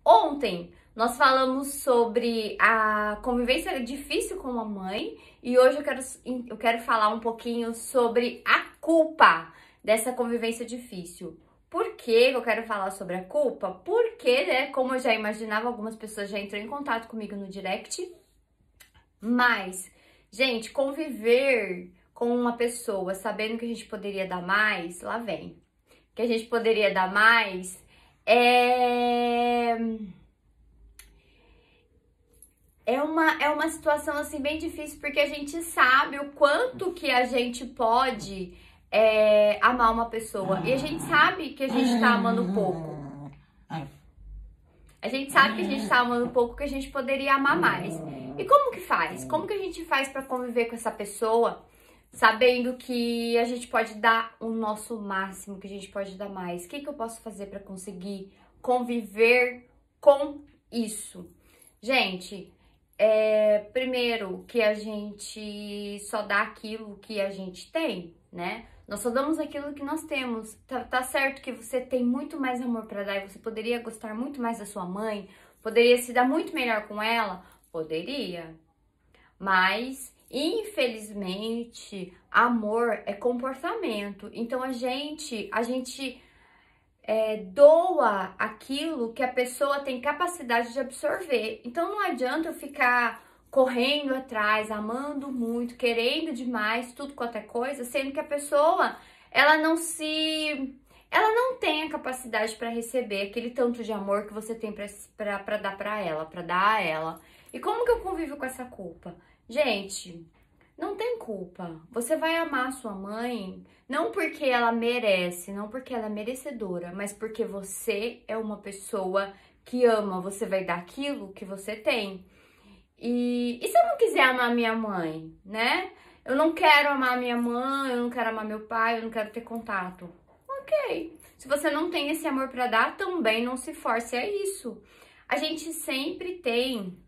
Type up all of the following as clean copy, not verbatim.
Ontem nós falamos sobre a convivência difícil com a mãe e hoje eu quero falar um pouquinho sobre a culpa dessa convivência difícil. Por que eu quero falar sobre a culpa? Porque, né, como eu já imaginava, algumas pessoas já entrou em contato comigo no direct, mas, gente, conviver com uma pessoa sabendo que a gente poderia dar mais, lá vem. Que a gente poderia dar mais é uma situação assim bem difícil, porque a gente sabe o quanto que a gente pode amar uma pessoa. E a gente sabe que a gente tá amando pouco. A gente sabe que a gente tá amando pouco, que a gente poderia amar mais. E como que faz? Como que a gente faz pra conviver com essa pessoa, sabendo que a gente pode dar o nosso máximo, que a gente pode dar mais? O que que eu posso fazer pra conseguir conviver com isso? Gente, primeiro que a gente só dá aquilo que a gente tem, né? Nós só damos aquilo que nós temos. Tá certo que você tem muito mais amor pra dar e você poderia gostar muito mais da sua mãe, poderia se dar muito melhor com ela? Poderia. Mas, infelizmente, amor é comportamento. Então, a gente doa aquilo que a pessoa tem capacidade de absorver. Então não adianta eu ficar correndo atrás, amando muito, querendo demais, tudo quanto é coisa, sendo que a pessoa, ela não tem a capacidade para receber aquele tanto de amor que você tem para dar para ela, para dar a ela. E como que eu convivo com essa culpa? Gente, não tem culpa. Você vai amar a sua mãe não porque ela merece, não porque ela é merecedora, mas porque você é uma pessoa que ama. Você vai dar aquilo que você tem. E se eu não quiser amar minha mãe, né? Eu não quero amar minha mãe, eu não quero amar meu pai, eu não quero ter contato. Ok. Se você não tem esse amor pra dar, também não se force a isso. A gente sempre tem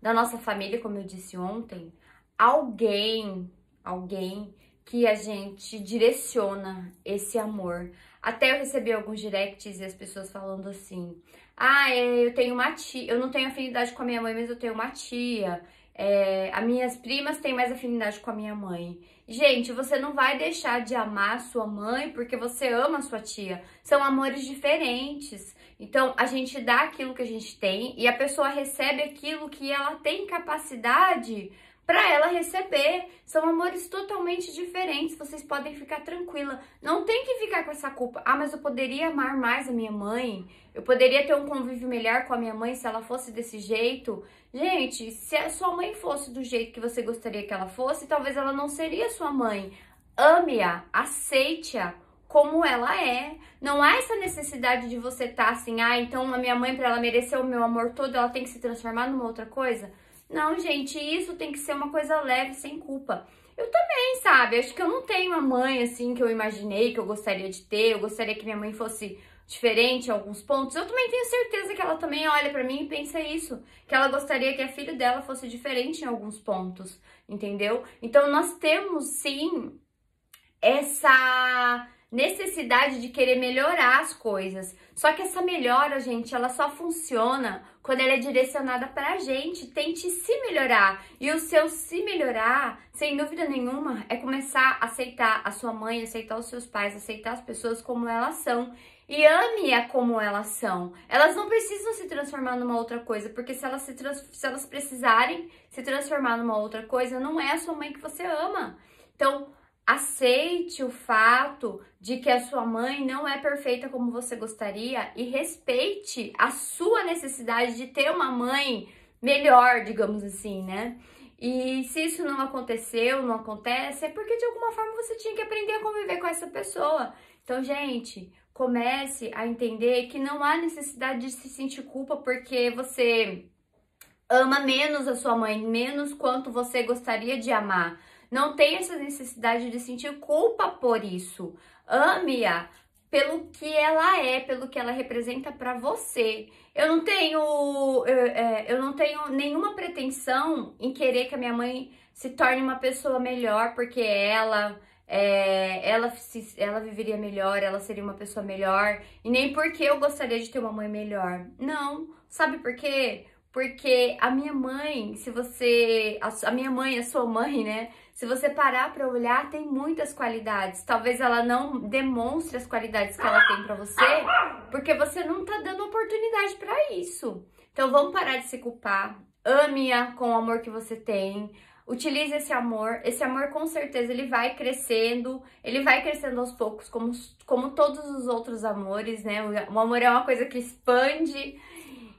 da nossa família, como eu disse ontem, alguém que a gente direciona esse amor. Até eu recebi alguns directs e as pessoas falando assim: eu tenho uma tia, eu não tenho afinidade com a minha mãe, mas eu tenho uma tia. As minhas primas têm mais afinidade com a minha mãe. Gente, você não vai deixar de amar a sua mãe porque você ama a sua tia. São amores diferentes. Então, a gente dá aquilo que a gente tem e a pessoa recebe aquilo que ela tem capacidade para ela receber. São amores totalmente diferentes. Vocês podem ficar tranquila. Não tem que ficar com essa culpa. Ah, mas eu poderia amar mais a minha mãe. Eu poderia ter um convívio melhor com a minha mãe se ela fosse desse jeito. Gente, se a sua mãe fosse do jeito que você gostaria que ela fosse, talvez ela não seria sua mãe. Ame-a, aceite-a como ela é. Não há essa necessidade de você estar assim, então a minha mãe, para ela merecer o meu amor todo, ela tem que se transformar numa outra coisa. Não, gente, isso tem que ser uma coisa leve, sem culpa. Eu também, sabe? Acho que eu não tenho uma mãe assim que eu imaginei, que eu gostaria de ter. Eu gostaria que minha mãe fosse diferente em alguns pontos. Eu também tenho certeza que ela também olha pra mim e pensa isso, que ela gostaria que a filha dela fosse diferente em alguns pontos, entendeu? Então nós temos sim essa necessidade de querer melhorar as coisas. Só que essa melhora, gente, ela só funciona quando ela é direcionada pra gente. Tente se melhorar. E o seu se melhorar, sem dúvida nenhuma, é começar a aceitar a sua mãe, aceitar os seus pais, aceitar as pessoas como elas são. E ame-a como elas são. Elas não precisam se transformar numa outra coisa, porque se elas precisarem se transformar numa outra coisa, não é a sua mãe que você ama. Então, aceite o fato de que a sua mãe não é perfeita como você gostaria e respeite a sua necessidade de ter uma mãe melhor, digamos assim, né? E se isso não aconteceu, não acontece, é porque de alguma forma você tinha que aprender a conviver com essa pessoa. Então, gente, comece a entender que não há necessidade de se sentir culpa porque você ama menos a sua mãe, menos quanto você gostaria de amar. Não tem essa necessidade de sentir culpa por isso. Ame-a pelo que ela é, pelo que ela representa para você. Eu não tenho nenhuma pretensão em querer que a minha mãe se torne uma pessoa melhor porque ela ela viveria melhor, ela seria uma pessoa melhor, e nem porque eu gostaria de ter uma mãe melhor. Não, sabe por quê? Porque a minha mãe, a minha mãe, a sua mãe, né? Se você parar pra olhar, tem muitas qualidades. Talvez ela não demonstre as qualidades que ela tem pra você, porque você não tá dando oportunidade pra isso. Então vamos parar de se culpar. Ame-a com o amor que você tem. Utilize esse amor. Esse amor, com certeza, ele vai crescendo. Ele vai crescendo aos poucos, como todos os outros amores, né? O amor é uma coisa que expande.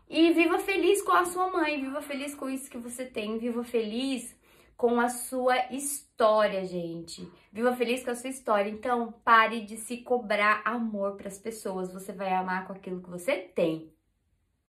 E viva feliz com a sua mãe. Viva feliz com isso que você tem. Viva feliz com a sua história, gente. Viva feliz com a sua história. Então, pare de se cobrar amor para as pessoas. Você vai amar com aquilo que você tem.